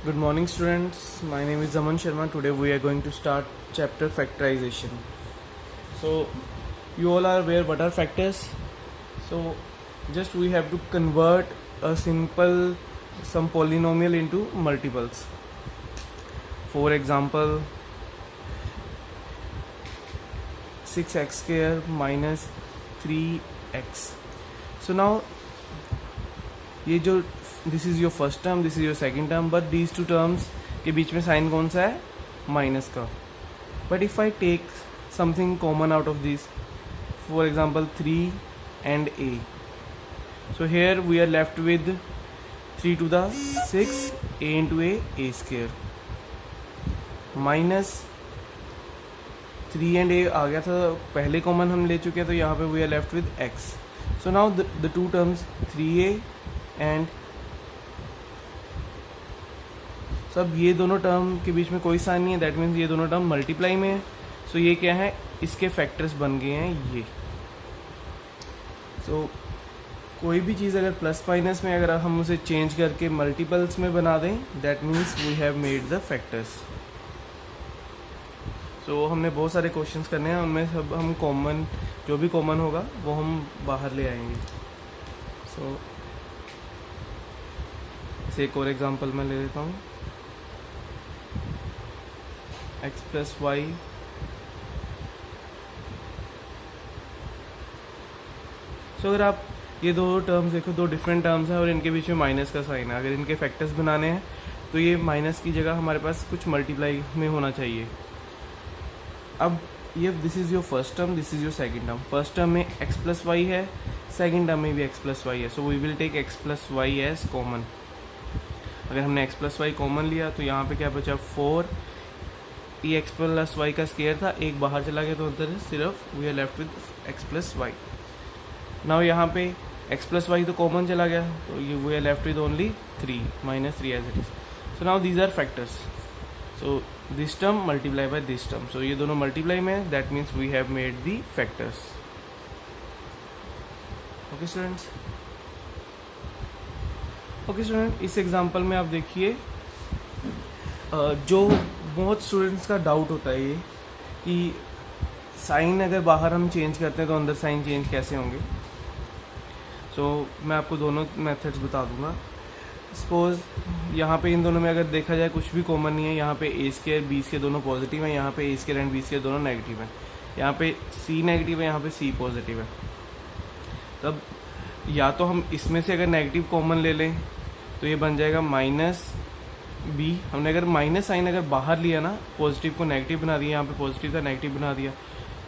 Good morning, students. My name is Zaman Sharma. Today we are going to start chapter factorization. So, you all are aware what are factors. So, just we have to convert a simple some polynomial into multiples. For example, 6x square minus 3x. So now, ये जो this is your first term, this is your second term, but these two terms के बीच में sign कौन सा है? Minus का. But if I take something common out of this, for example 3 and a, so here we are left with 3 to the 6 a into a square minus 3 and a आ गया था, पहले कॉमन हम ले चुके हैं, तो यहाँ पे we are left with x. So now the two terms 3a and अब ये दोनों टर्म के बीच में कोई साइन नहीं है, दैट मीन्स ये दोनों टर्म मल्टीप्लाई में है. सो ये क्या है? इसके फैक्टर्स बन गए हैं ये. सो कोई भी चीज़ अगर प्लस माइनस में अगर हम उसे चेंज करके मल्टीपल्स में बना दें, that means we have made the factors. So हमने बहुत सारे क्वेश्चंस करने हैं, उनमें सब हम कॉमन जो भी कॉमन होगा वो हम बाहर ले आएंगे. सो इसे एक और एग्जांपल मैं ले लेता हूँ. x प्लस वाई सो अगर आप ये दो टर्म्स देखो, दो डिफरेंट टर्म्स हैं और इनके बीच में माइनस का साइन है. अगर इनके फैक्टर्स बनाने हैं तो ये माइनस की जगह हमारे पास कुछ मल्टीप्लाई में होना चाहिए. अब ये this is your first term, this is your second term. First term में x प्लस वाई है, सेकंड टर्म में भी x प्लस वाई है. So we will take x plus Y as common. अगर हमने x प्लस वाई कॉमन लिया तो यहाँ पे क्या बचा? 4. ये x प्लस वाई का स्केयर था, एक बाहर चला गया तो अंदर सिर्फ we are left with x plus Y. Now यहाँ पे x प्लस वाई तो कॉमन चला गया, तो ये we are left with only 3 minus 3 as it is. So now these are factors. So this term multiply by this term, so ये दोनों multiply में है, that means we have made the factors. Okay students. Okay student, इस example में आप देखिए जो बहुत स्टूडेंट्स का डाउट होता है ये कि साइन अगर बाहर हम चेंज करते हैं तो अंदर साइन चेंज कैसे होंगे. सो मैं आपको दोनों मेथड्स बता दूंगा. सपोज यहाँ पे इन दोनों में अगर देखा जाए कुछ भी कॉमन नहीं है. यहाँ पे ए स्केयर बी स्केयर दोनों पॉजिटिव हैं, यहाँ पे ए स्केयर एंड बी स्केयर दोनों नेगेटिव हैं. यहाँ पे सी नेगेटिव है, यहाँ पे सी पॉजिटिव है. तब या तो हम इसमें से अगर नेगेटिव कॉमन ले लें तो ये बन जाएगा माइनस बी. हमने अगर माइनस साइन अगर बाहर लिया ना, पॉजिटिव को नेगेटिव बना दिया, यहाँ पे पॉजिटिव था नेगेटिव बना दिया,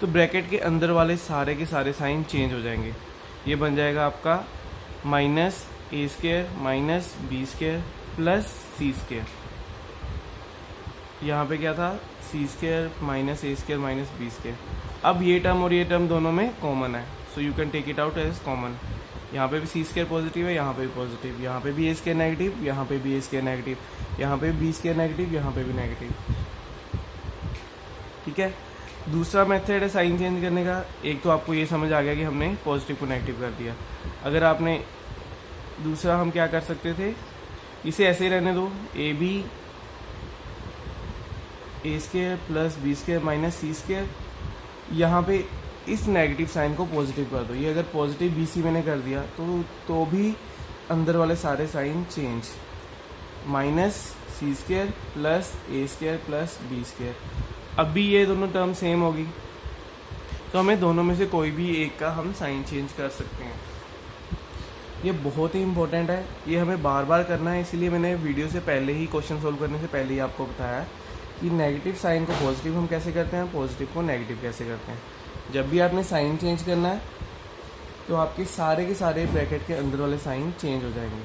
तो ब्रैकेट के अंदर वाले सारे के सारे साइन चेंज हो जाएंगे. ये बन जाएगा आपका minus A square minus B square plus C square. यहाँ पे क्या था? C square minus A square minus B square. अब ये टर्म और ये टर्म दोनों में कॉमन है, so you can take it out as common. यहाँ पे भी सी स्केयर पॉजिटिव है, यहाँ पे भी पॉजिटिव, यहाँ पे भी ए स्केयर नेगेटिव, यहाँ पे भी ए स्केयर नेगेटिव, यहाँ पे बी स्केयर नेगेटिव, यहाँ पे भी नेगेटिव. ठीक है. दूसरा मेथड है साइन चेंज करने का. एक तो आपको ये समझ आ गया कि हमने पॉजिटिव को नेगेटिव कर दिया. अगर आपने दूसरा हम क्या कर सकते थे, इसे ऐसे ही रहने दो, A B A square plus B square minus C square. यहाँ पे इस नेगेटिव साइन को पॉजिटिव कर दो. ये अगर पॉजिटिव बी सी मैंने कर दिया तो भी अंदर वाले सारे sign change. Minus C square plus ए स्केयर प्लस बी स्केयर. अब भी ये दोनों टर्म सेम होगी, तो हमें दोनों में से कोई भी एक का हम साइन चेंज कर सकते हैं. ये बहुत ही इंपॉर्टेंट है, ये हमें बार बार करना है. इसीलिए मैंने वीडियो से पहले ही, क्वेश्चन सोल्व करने से पहले ही आपको बताया कि नेगेटिव साइन को पॉजिटिव हम कैसे करते हैं, पॉजिटिव को नेगेटिव कैसे करते हैं. जब भी आपने साइन चेंज करना है तो आपके सारे के सारे ब्रैकेट के अंदर वाले साइन चेंज हो जाएंगे.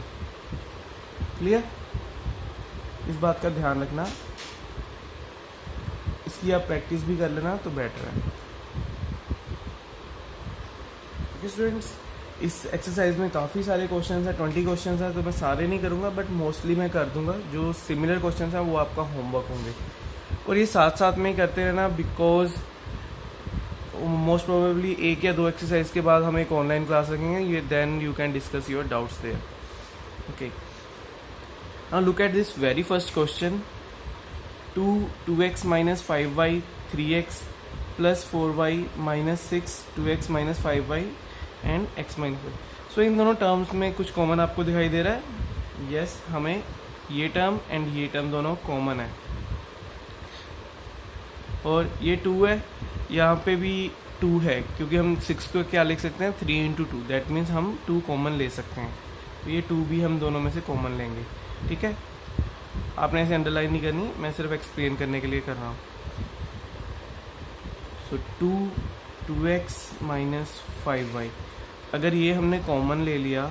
क्लियर? इस बात का ध्यान रखना. इसकी आप प्रैक्टिस भी कर लेना तो बेटर है. ओके स्टूडेंट्स, इस एक्सरसाइज में काफ़ी सारे क्वेश्चंस हैं, 20 क्वेश्चंस हैं, तो मैं सारे नहीं करूँगा, बट मोस्टली मैं कर दूँगा. जो सिमिलर क्वेश्चंस हैं वो आपका होमवर्क होंगे. और ये साथ साथ में ही करते रहना, बिकॉज मोस्ट प्रोबेबली एक या दो एक्सरसाइज के बाद हम एक ऑनलाइन क्लास रखेंगे. ये then you can discuss your doubts there. Okay. Now look at this very first question, 2x minus 5y 3x plus 4y minus 6 2x minus 5y and x minus 5. सो इन दोनों terms में कुछ common आपको दिखाई दे रहा है? Yes, हमें ये term and ये टर्म दोनों कॉमन है, और ये 2 है, यहाँ पे भी 2 है, क्योंकि हम 6 को क्या लिख सकते हैं 3 इंटू 2, दैट मीन्स हम 2 कॉमन ले सकते हैं, तो ये 2 भी हम दोनों में से कॉमन लेंगे। ठीक है, आपने ऐसे अंडरलाइन नहीं करनी, मैं सिर्फ एक्सप्लेन करने के लिए कर रहा हूँ। सो 2x माइनस 5y, अगर ये हमने कॉमन ले लिया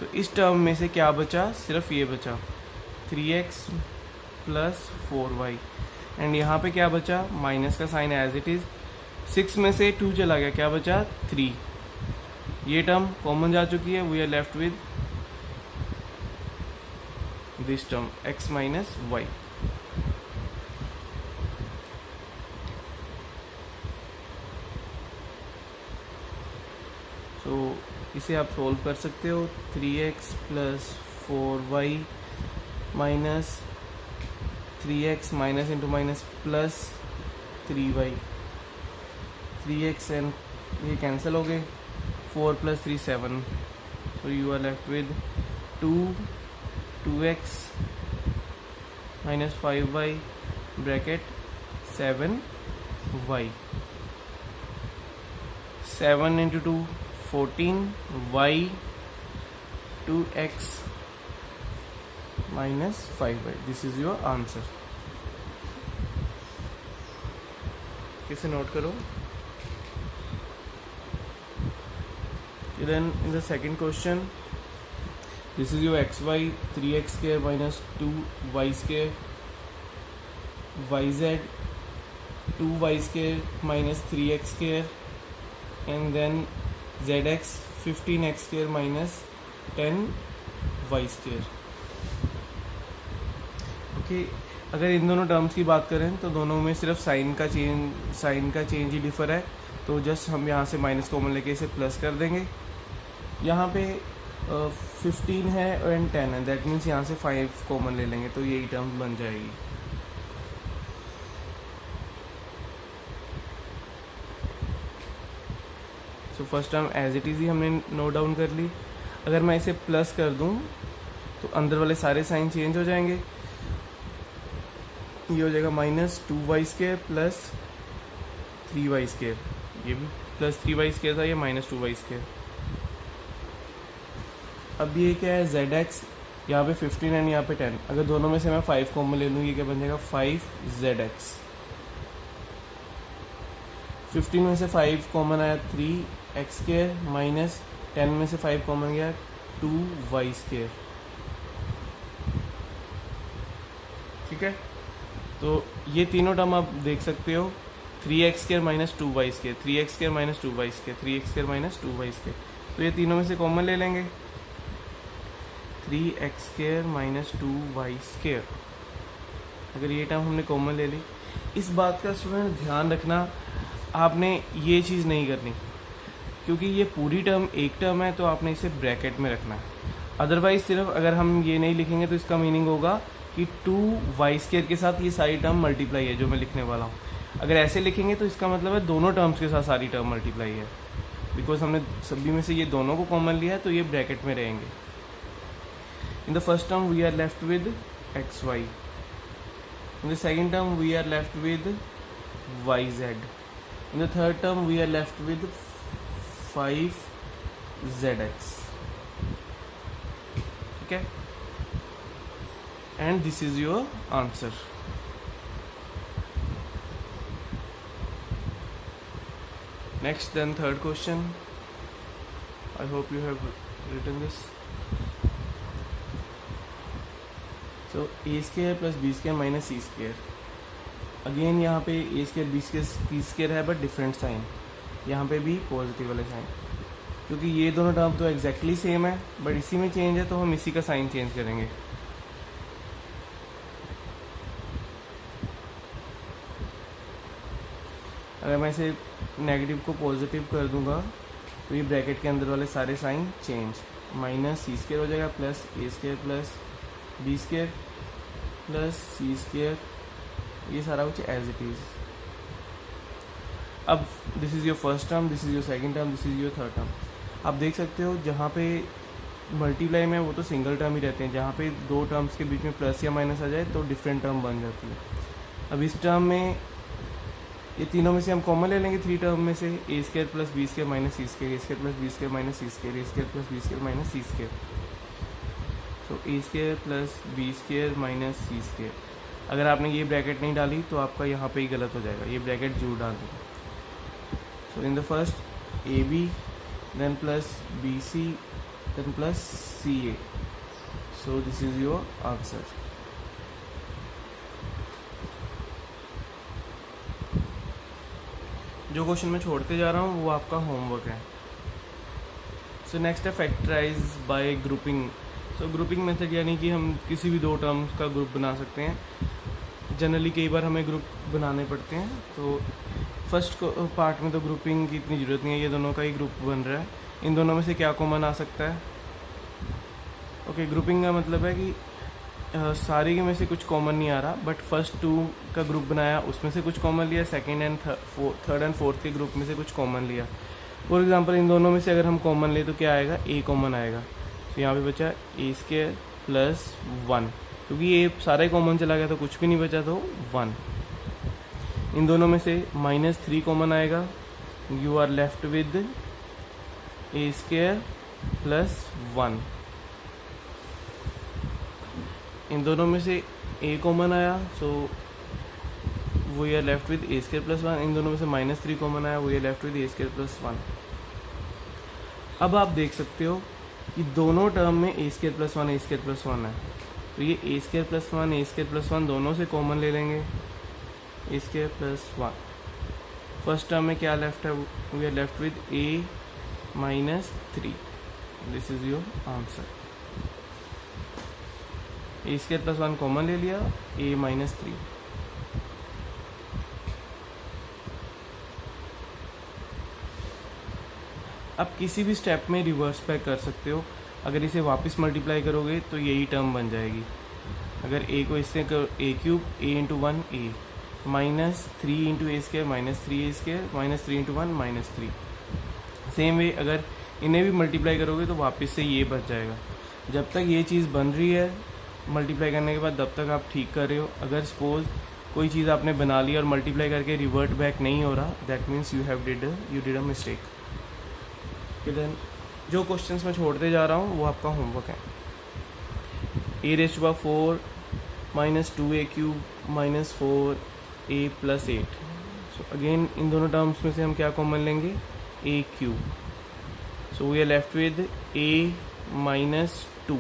तो इस टर्म में से क्या बचा, सिर्फ ये बचा 3x प्लस 4y, एंड यहाँ पे क्या बचा, माइनस का साइन एज इट इज़, 6 में से 2 चला गया, क्या बचा 3, ये टर्म कॉमन जा चुकी है, we are left with this term x minus Y. तो इसे आप सोल्व कर सकते हो, 3x plus 4y minus 3x minus into minus plus 3y, 3x and ये कैंसिल हो गए, 4 plus 3 7, so you are left with 2x minus 5y bracket 7y, 7 into 2 14, y 2x minus 5y, this is your answer। इसे note करो। Then in the second question, this is your xy 3x square minus 2y square, yz 2y square minus 3x square, and then zx 15x square minus 10y square। Okay, अगर इन दोनों terms की बात करें तो दोनों में सिर्फ साइन का चेंज ही डिफर है, तो जस्ट हम यहाँ से माइनस कॉमन लेके इसे प्लस कर देंगे। यहाँ पे 15 है एंड 10 है, दैट मीन्स यहाँ से 5 कॉमन ले लेंगे, तो यही टर्म बन जाएगी। So first term as it is ही हमने नोट डाउन कर ली। अगर मैं इसे प्लस कर दूँ तो अंदर वाले सारे साइन चेंज हो जाएंगे, ये हो जाएगा minus 2y square plus 3y square, ये भी प्लस 3y स्क्वायर था, ये माइनस 2y स्क्वायर। अब ये क्या है, zx, यहाँ पे 15 एंड यहाँ पे 10, अगर दोनों में से मैं 5 कॉमन ले लूँ, ये क्या बन जाएगा 5zx, 15 में से 5 कॉमन आया 3x स्क्वायर, माइनस 10 में से 5 कॉमन गया 2y स्क्वायर। ठीक है, तो ये तीनों टर्म आप देख सकते हो, 3x square minus 2y square, 3x square minus 2y square, 3x square minus 2y square, तो ये तीनों में से कॉमन ले लेंगे, 3x square minus 2y square. अगर ये टर्म हमने कॉमन ले ली, इस बात का स्टूडेंट ध्यान रखना, आपने ये चीज़ नहीं करनी, क्योंकि ये पूरी टर्म एक टर्म है, तो आपने इसे ब्रैकेट में रखना है। अदरवाइज सिर्फ अगर हम ये नहीं लिखेंगे तो इसका मीनिंग होगा कि 2y स्क्वायर के साथ ये सारी टर्म मल्टीप्लाई है जो मैं लिखने वाला हूँ। अगर ऐसे लिखेंगे तो इसका मतलब है दोनों टर्म्स के साथ सारी टर्म मल्टीप्लाई है, बिकॉज हमने सभी में से ये दोनों को कॉमन लिया है, तो ये ब्रैकेट में रहेंगे। In the first term we are left with xy, in the second term we are left with yz, in the third term we are left with 5zx। ठीक है, and this is your answer। Next, then third question, I hope you have written this। So a square plus b square minus c square, again यहाँ पे a square b square है, but different sign, यहाँ पे भी positive वाले sign, क्योंकि ये दोनों टर्म तो एग्जैक्टली सेम है, बट इसी में चेंज है, तो हम इसी का साइन चेंज करेंगे। अगर मैं इसे नेगेटिव को पॉजिटिव कर दूंगा तो ये ब्रैकेट के अंदर वाले सारे sign change, minus C square हो जाएगा plus A square plus B square plus C square, ये सारा कुछ एज इट इज़। अब this is your first term, this is your second term, this is your third term. आप देख सकते हो जहाँ पे मल्टीप्लाई में वो तो सिंगल टर्म ही रहते हैं, जहाँ पे दो टर्म्स के बीच में प्लस या माइनस आ जाए तो डिफरेंट टर्म बन जाती है। अब इस टर्म में ये तीनों में से हम कॉमन ले लेंगे, थ्री टर्म में से A square plus B square minus C square, A square plus B square minus C square, A square plus B square minus C square. तो A square plus B square minus C square. अगर आपने ये bracket नहीं डाली तो आपका यहाँ पे ही गलत हो जाएगा, ये ब्रैकेट जरूर डाल देंगे। So in the first A B then plus B C then plus C A. So this is your answer. जो क्वेश्चन मैं छोड़ते जा रहा हूँ वो आपका होमवर्क है। सो नेक्स्ट है factorize by grouping. So grouping method यानी कि हम किसी भी दो टर्म्स का ग्रुप बना सकते हैं। जनरली कई बार हमें ग्रुप बनाने पड़ते हैं, तो फर्स्ट पार्ट में तो ग्रुपिंग की इतनी ज़रूरत नहीं है, ये दोनों का ही ग्रुप बन रहा है। इन दोनों में से क्या कॉमन आ सकता है? ओके, ग्रुपिंग का मतलब है कि सारी के में से कुछ कॉमन नहीं आ रहा, बट फर्स्ट टू का ग्रुप बनाया उसमें से कुछ कॉमन लिया, second and third and fourth के ग्रुप में से कुछ कॉमन लिया। फॉर एग्जांपल इन दोनों में से अगर हम कॉमन ले तो क्या आएगा? ए कॉमन आएगा। तो यहाँ पे बचा ए स्क्वायर प्लस 1, क्योंकि ये सारा ही कॉमन चला गया तो कुछ भी नहीं बचा, तो 1। इन दोनों में से -3 कॉमन आएगा, you are left with A square plus 1। इन दोनों में से ए कॉमन आया, so we are left with A square plus 1। इन दोनों में से -3 कॉमन आया, we are left with A square plus 1। अब आप देख सकते हो कि दोनों टर्म में A square plus 1 A square plus 1 है, तो ये A square plus 1 A square plus 1 दोनों से कॉमन ले लेंगे, A square plus 1। First term में क्या लेफ्ट है? We are left with A -3। This is your answer. A square plus 1 common ले लिया, ए -3। अब किसी भी स्टेप में रिवर्स बैक कर सकते हो। अगर इसे वापस मल्टीप्लाई करोगे तो यही टर्म बन जाएगी। अगर ए को इससे ए क्यूब ए इंटू 1 ए -3 इंटू ए स्क्वायर -3 ए स्क्वायर -3 इंटू 1 -3। सेम वे अगर इन्हें भी मल्टीप्लाई करोगे तो वापस से ये बच जाएगा। जब तक ये चीज़ बन रही है मल्टीप्लाई करने के बाद, तब तक आप ठीक कर रहे हो। अगर सपोज कोई चीज़ आपने बना ली और मल्टीप्लाई करके रिवर्ट बैक नहीं हो रहा, that means you did a mistake. Then जो क्वेश्चंस मैं छोड़ते जा रहा हूँ वो आपका होमवर्क है। a⁴ -2a³ -4a + 8। So again in दोनों टर्म्स में से हम क्या कॉमन लेंगे? a³। So we are left with a -2।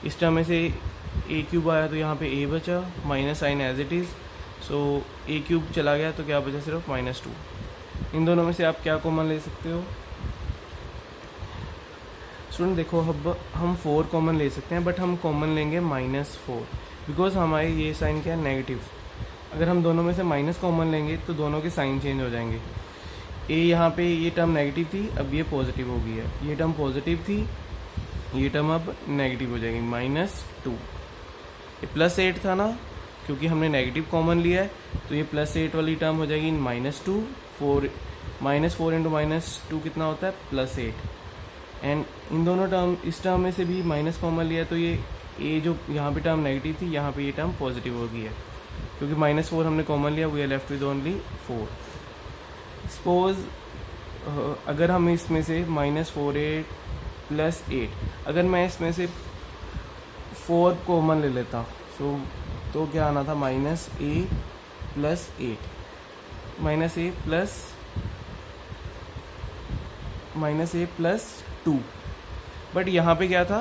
इस टर्म में से a³ आया तो यहाँ पे a बचा, minus sign as it is. So a³ चला गया तो क्या बचा? सिर्फ -2। इन दोनों में से आप क्या कॉमन ले सकते हो? स्टूडेंट देखो, अब हम 4 कॉमन ले सकते हैं, बट हम कॉमन लेंगे -4, बिकॉज हमारे ये साइन क्या है? नेगेटिव। अगर हम दोनों में से माइनस कॉमन लेंगे तो दोनों के साइन चेंज हो जाएंगे। ए यहाँ पे ये टर्म नेगेटिव थी, अब ये पॉजिटिव हो गई है। ये टर्म पॉजिटिव थी, ये टर्म अब नेगेटिव हो जाएगी, -2। ये +8 था ना, क्योंकि हमने नेगेटिव कॉमन लिया है तो ये +8 वाली टर्म हो जाएगी -2। -4 इंटू -2 कितना होता है? +8। एंड इन दोनों टर्म, इस टर्म में से भी माइनस कॉमन लिया है तो ये जो यहाँ पे टर्म नेगेटिव थी, यहाँ पे ये टर्म पॉजिटिव हो गई है, क्योंकि -4 हमने कॉमन लिया, we are left with only 4। Suppose अगर हम इसमें से -4a + 8, अगर मैं इसमें से 4 कॉमन ले लेता तो क्या आना था? -a + 8 -a + 2। बट यहाँ पे क्या था?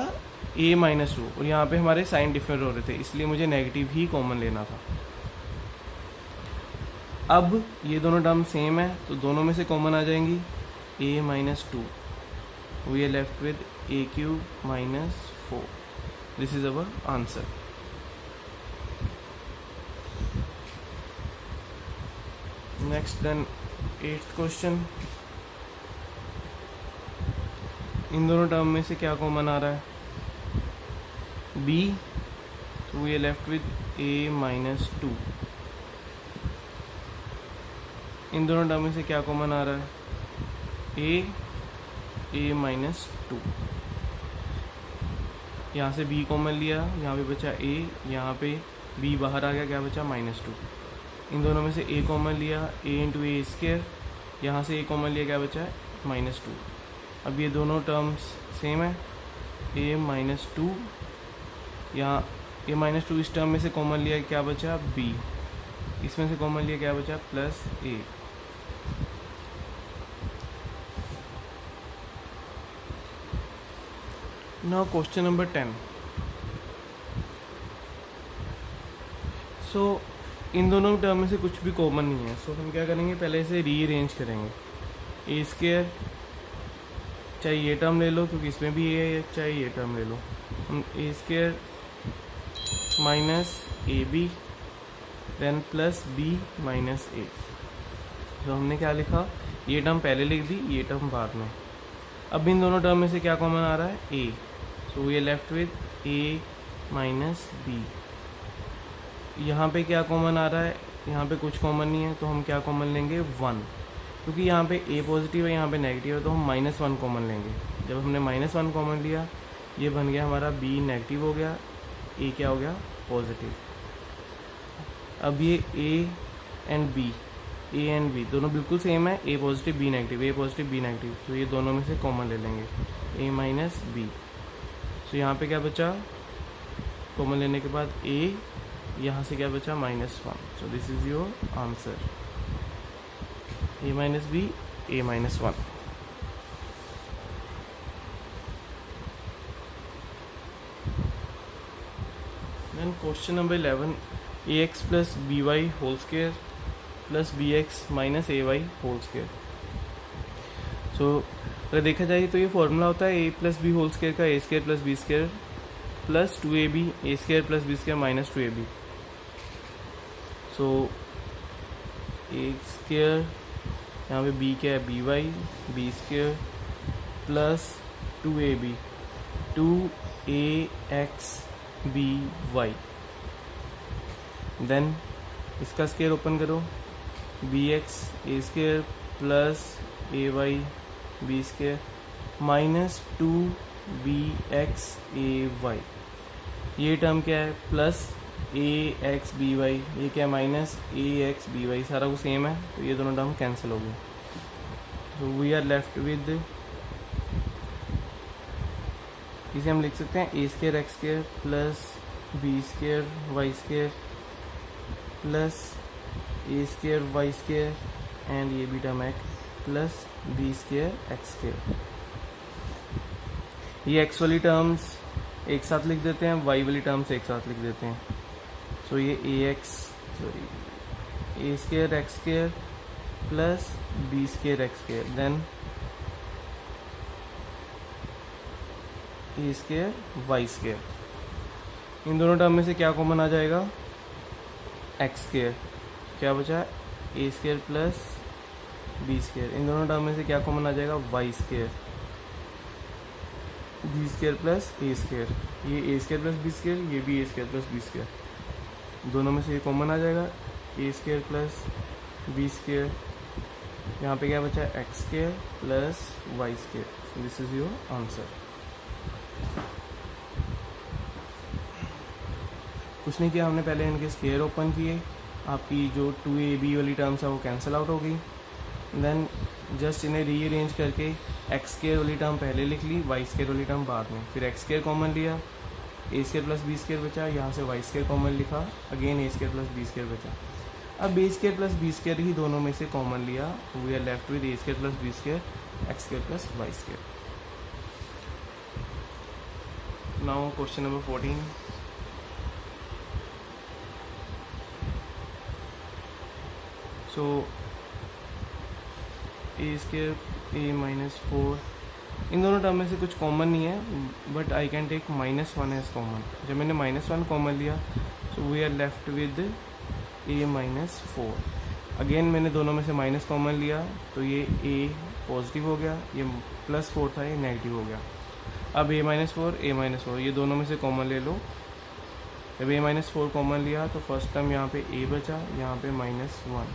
a -2, और यहाँ पे हमारे साइन डिफरेंट हो रहे थे, इसलिए मुझे नेगेटिव ही कॉमन लेना था। अब ये दोनों टर्म सेम है तो दोनों में से कॉमन आ जाएंगी, a -2। We are left with a³ -4। This is our answer. Next then 8th question. इन दोनों टर्म में से क्या कॉमन आ रहा है? b, so we are left with a minus 2. इन दोनों टर्म में से क्या कॉमन आ रहा है? a minus 2. यहाँ से b कॉमन लिया, यहाँ पे बचा a, यहाँ पे b बाहर आ गया, क्या बचा? माइनस 2. इन दोनों में से a कॉमन लिया, a इंटू ए स्केयर, यहाँ से a कॉमन लिया, क्या बचा है? माइनस 2. अब ये दोनों टर्म्स सेम है, a माइनस 2, यहाँ a माइनस 2 इस टर्म में से कॉमन लिया, क्या बचा? b, इसमें से कॉमन लिया, क्या बचा? Plus a. Now question number 10. सो इन दोनों टर्म में से कुछ भी कॉमन नहीं है, सो हम क्या करेंगे? पहले इसे रीअरेंज करेंगे. ए स्केयर, चाहे ये टर्म ले लो क्योंकि इसमें भी ए है, चाहे ये टर्म ले लो. हम A square minus A B then plus B minus A. तो हमने क्या लिखा? ये टर्म पहले लिख दी, ये टर्म बाद में. अब इन दोनों टर्म में से क्या कॉमन आ रहा है? A. So we are left with A minus B. यहाँ पे क्या कॉमन आ रहा है? यहाँ पे कुछ कॉमन नहीं है, तो हम क्या कॉमन लेंगे? 1. क्योंकि यहाँ पे a पॉजिटिव है, यहाँ पे नेगेटिव है, तो हम माइनस 1 कॉमन लेंगे. जब हमने माइनस 1 कॉमन लिया, ये बन गया हमारा b नेगेटिव हो गया, a क्या हो गया? पॉजिटिव. अब ये a एंड b दोनों बिल्कुल सेम है, a positive b negative, a positive b negative, तो ये दोनों में से कॉमन ले लेंगे, a माइनस बी. तो यहाँ पे क्या बचा? कॉमन लेने के बाद a, यहाँ से क्या बचा? Minus 1. So this is your answer, a minus B, a minus 1. Then question number 11, ax plus B Y whole square plus B X minus A Y whole square. So अगर देखा जाए तो ये फॉर्मूला होता है a plus B whole square का, A square plus B square plus 2ab A square plus B square minus 2ab. So A square, यहाँ पे b क्या है? B Y, B square plus 2ab 2ax B Y. Then इसका square open करो, B X A square plus A Y B square minus 2bx A Y. ये टर्म क्या है? Plus A X B Y, ये क्या है? Minus A X B Y. सारा कुछ सेम है, तो ये दोनों टर्म कैंसिल हो गए. तो वी आर लेफ्ट विद, इसे हम लिख सकते हैं A square X square plus B square Y square plus A square Y square and ये भी term X plus B square X square. ये एक्स वाली टर्म्स एक साथ लिख देते हैं, वाई वाली टर्म्स एक साथ लिख देते हैं. सो ये A square X square plus B square X square then A square Y square. इन दोनों टर्म में से क्या कॉमन आ जाएगा? X square. क्या बचा? A square plus B square. इन दोनों टर्म में से क्या कॉमन आ जाएगा? Y square. B square plus A square, ये A square plus B square, ये भी A square plus B square. दोनों में से ये कॉमन आ जाएगा, A square plus B square. यहाँ पे क्या बचा? X square plus Y square. So this is your answer. कुछ नहीं किया हमने, पहले इनके स्क्वायर ओपन किए, आपकी जो 2ab वाली टर्म्स है वो कैंसिल आउट हो गई. देन जस्ट इन्हें रीअरेंज करके एक्स स्क्वायर वाली टर्म पहले लिख ली, वाई स्क्वायर वाली टर्म बाद में. फिर एक्स स्क्वायर कॉमन लिया, A square plus B square बचा, यहाँ से वाई स्क्वायर कॉमन लिखा, again A square plus B square बचा. अब A square plus B square ही दोनों में से कॉमन लिया, we are left with A square plus B square X square plus Y square. Now question number 14. So A square A minus 4, इन दोनों term में से कुछ कॉमन नहीं है, but I can take -1 as common. जब मैंने -1 कॉमन लिया, so we are left with A minus 4. Again मैंने दोनों में से माइनस कॉमन लिया, तो ये ए पॉजिटिव हो गया, ये +4 था, ये नेगेटिव हो गया. अब a-4 ये दोनों में से कॉमन ले लो। जब a-4 कॉमन लिया तो फर्स्ट टर्म यहाँ पे a बचा, यहाँ पे -1।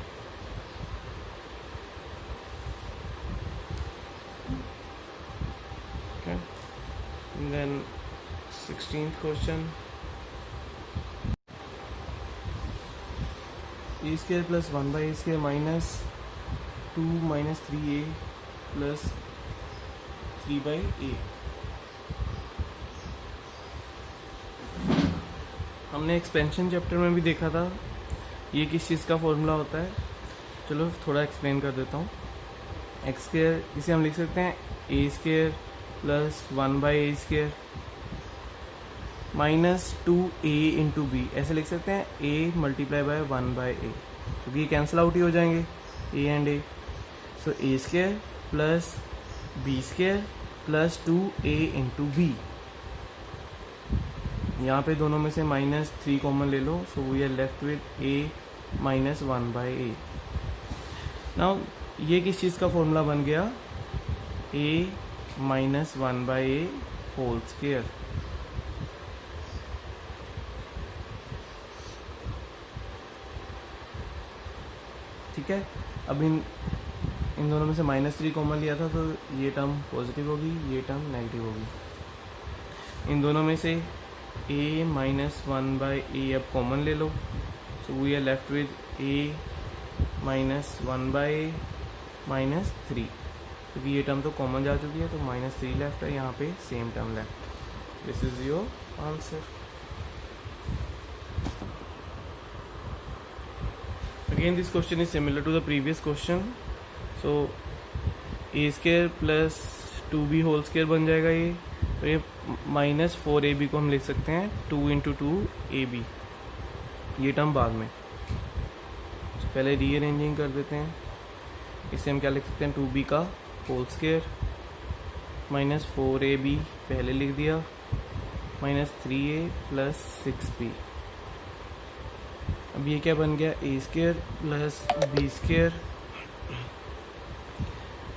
Okay, then 16th question, a square plus 1/a square -2 -3a plus 3/a। हमने एक्सपेंशन चैप्टर में भी देखा था ये किस चीज़ का फॉर्मूला होता है। चलो थोड़ा एक्सप्लेन कर देता हूँ। एक्स स्क्वायर इसे हम लिख सकते हैं a square plus 1/a square -2a into B, ऐसे लिख सकते हैं a मल्टीप्लाई बाय 1/a, क्योंकि ये कैंसिल आउट ही हो जाएंगे a and a। So a square plus b square plus 2a into B. यहाँ पे दोनों में से -3 कॉमन ले लो, so we are left with a minus 1/a। Now ये किस चीज़ का फॉर्मूला बन गया, a minus 1/a whole square. ठीक है, अब इन दोनों में से -3 कॉमन लिया था तो ये टर्म पॉजिटिव होगी, ये टर्म नेगेटिव होगी। इन दोनों में से a माइनस 1/a अब कॉमन ले लो, so we are left with a minus 1/a -3, क्योंकि ये टर्म तो कॉमन जा चुकी है तो -3 लेफ्ट है, यहाँ पे same term left. This is your answer. Again this question is similar to the previous question. So a square plus 2b whole square बन जाएगा ये, तो ये -4ab को हम लिख सकते हैं 2 × 2ab, ये टर्म बाद में। तो पहले रीअरेंजिंग कर देते हैं, इसे हम क्या लिख सकते हैं 2b का होल स्क्वायर -4ab पहले लिख दिया -3a प्लस 6b। अब ये क्या बन गया, a square plus b square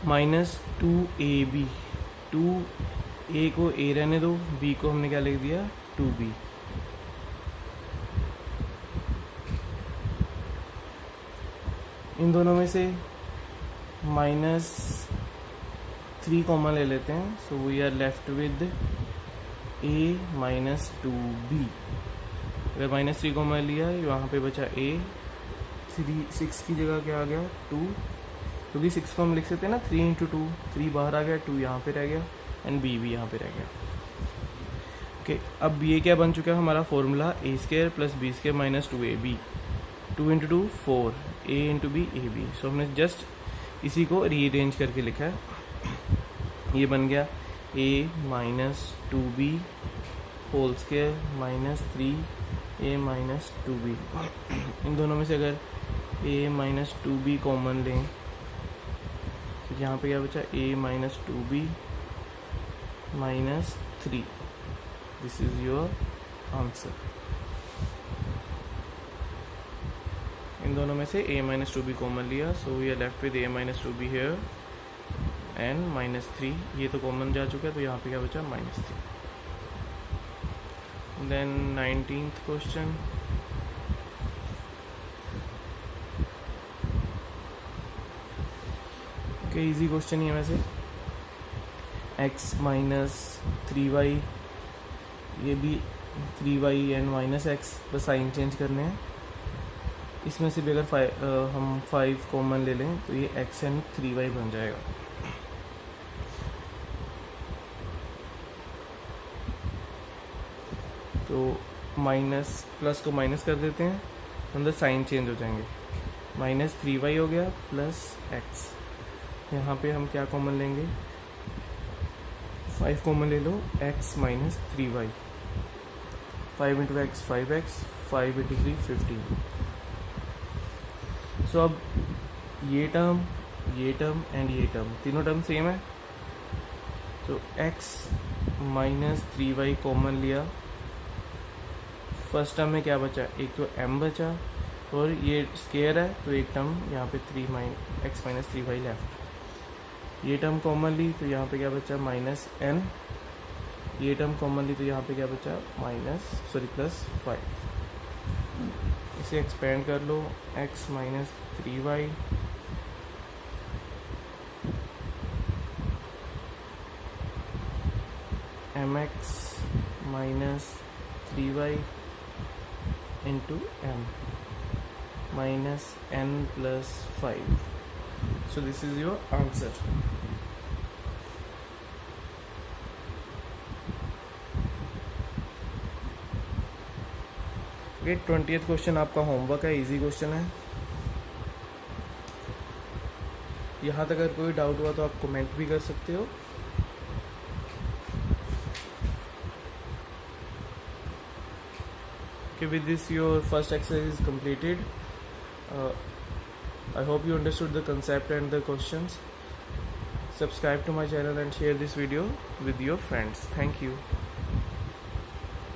-2ab, 2a को a रहने दो, b को हमने क्या लिख दिया 2b। इन दोनों में से -3 कॉमन ले लेते हैं, so we are left with a minus 2b। अगर -3 कॉमन लिया यहाँ पे बचा a, 6 की जगह क्या आ गया 2, क्योंकि 6 को हम लिख सकते हैं ना 3 × 2, 3 बाहर आ गया, 2 यहाँ पे रह गया एंड b भी यहाँ पे रह गया। ओके, अब ये क्या बन चुका है हमारा formula, a square plus b square minus 2ab, 2 × 2 4, a × b ab। सो हमने जस्ट इसी को रीअरेंज करके लिखा है, ये बन गया a minus 2b whole square -3a minus 2b। इन दोनों में से अगर a माइनस 2b कॉमन लें तो यहाँ पे क्या बचा a minus 2b -3। This is your answer. इन दोनों में से a माइनस 2b कॉमन लिया, so we are left with a minus 2b here and -3, ये तो कॉमन जा चुका है तो यहाँ पे क्या बचा -3। Then 19th question, okay, easy question ही है वैसे। x माइनस 3y, ये भी 3y एंड -x बस साइन चेंज करने हैं। इसमें से भी अगर हम 5 कॉमन ले लें तो ये x एंड 3y बन जाएगा। तो माइनस प्लस को माइनस कर देते हैं, अंदर साइन चेंज हो जाएंगे, -3y हो गया प्लस x। यहाँ पे हम क्या कॉमन लेंगे, 5 कॉमन ले लो, x minus 3y, 5 × x 5x, 5 × 3 15। सो अब ये टर्म एंड ये टर्म तीनों टर्म सेम है, तो x माइनस 3y कॉमन लिया, फर्स्ट टर्म में क्या बचा, एक तो m बचा और ये स्क्वायर है तो एक टर्म यहाँ पे x माइनस 3y लेफ्ट। ये टर्म कॉमन ली तो यहाँ पे क्या बचा -n ये टर्म कॉमन ली तो यहाँ पे क्या बचा, +5। इसे एक्सपेंड कर लो, x minus 3y mx minus 3y into m minus n+5। So this is your answer. Okay, 20th question आपका होमवर्क है, इजी क्वेश्चन है। यहाँ तक अगर कोई डाउट हुआ तो आप कमेंट भी कर सकते हो। Okay, with this your first exercise is completed. I hope you understood the concept and the questions. Subscribe to my channel and share this video with your friends. Thank you.